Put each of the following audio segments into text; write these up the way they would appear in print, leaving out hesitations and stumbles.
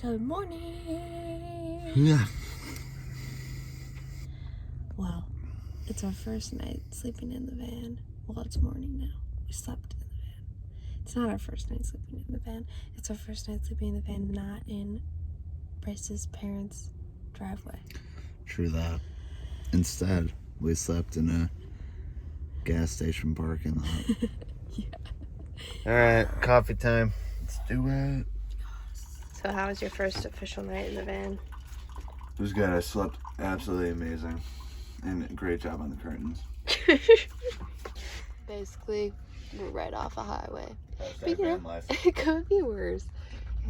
Good morning. Yeah. Well, it's our first night sleeping in the van. Well, it's morning now. We slept in the van. It's not our first night sleeping in the van. It's our first night sleeping in the van, not in Bryce's parents' driveway. True that. Instead, we slept in a gas station parking lot. Yeah. Alright, coffee time. Let's do it. So how was your first official night in the van? It was good. I slept absolutely amazing. And great job on the curtains. Basically, we're right off a highway. Vanlife. It could be worse.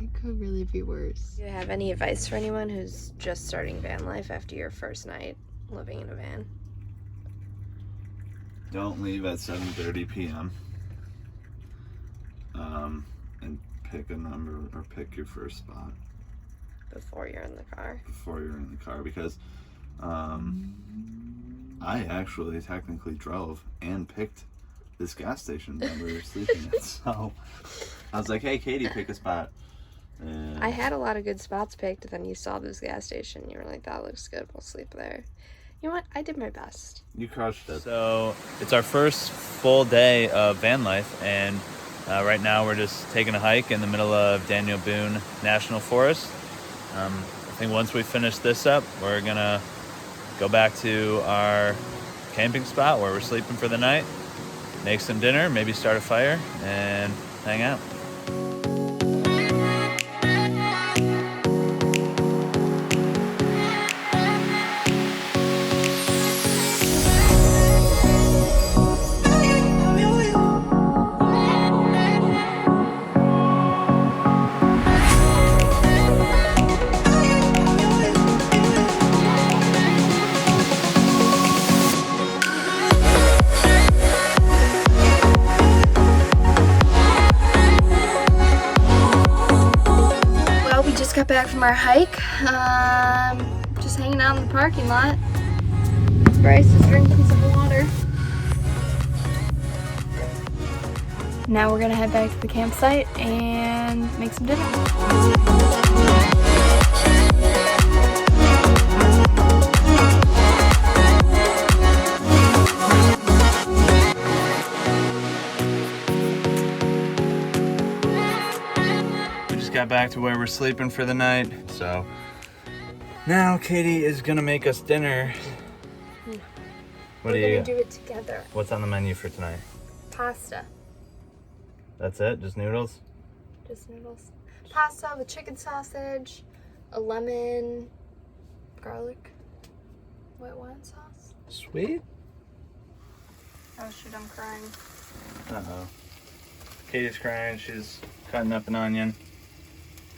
It could really be worse. Do you have any advice for anyone who's just starting van life after your first night living in a van? Don't leave at 7:30 p.m. And pick a number or pick your first spot. Before you're in the car? Before you're in the car, because I actually technically drove and picked this gas station that we were sleeping at. So I was like, hey, Katie, pick a spot. And I had a lot of good spots picked, and then you saw this gas station. You were like, that looks good. We'll sleep there. You know what? I did my best. you crushed it. So it's our first full day of van life, and right now we're just taking a hike in the middle of Daniel Boone National Forest. I think once we finish this up, we're gonna go back to our camping spot where we're sleeping for the night, make some dinner, maybe start a fire, and hang out. Got back from our hike, just hanging out in the parking lot. Bryce is drinking some water. Now we're gonna head back to the campsite and make some dinner. Got back to where we're sleeping for the night, so now Katie is gonna make us dinner. What We're gonna do it together. What's on the menu for tonight? Pasta. That's it? Just noodles? Just noodles. Pasta with chicken sausage, a lemon, garlic, white wine sauce. Sweet. Oh shoot, I'm crying. Uh-oh. Katie's crying. She's cutting up an onion.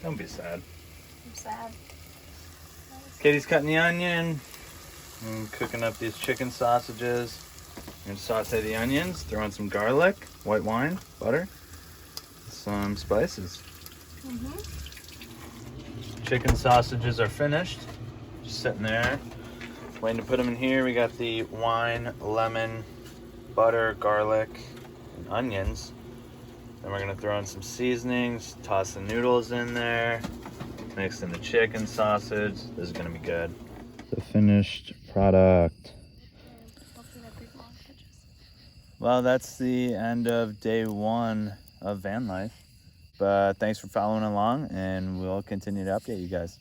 Don't be sad. I'm sad. Katie's cutting the onion and cooking up these chicken sausages. I'm gonna saute the onions, throw in some garlic, white wine, butter, some spices. Chicken sausages are finished. Just sitting there, waiting to put them in here. We got the wine, lemon, butter, garlic, and onions. Then we're gonna throw in some seasonings, toss the noodles in there, mix in the chicken sausage. This is gonna be good. The finished product. Well, that's the end of day one of van life. But thanks for following along, and we'll continue to update you guys.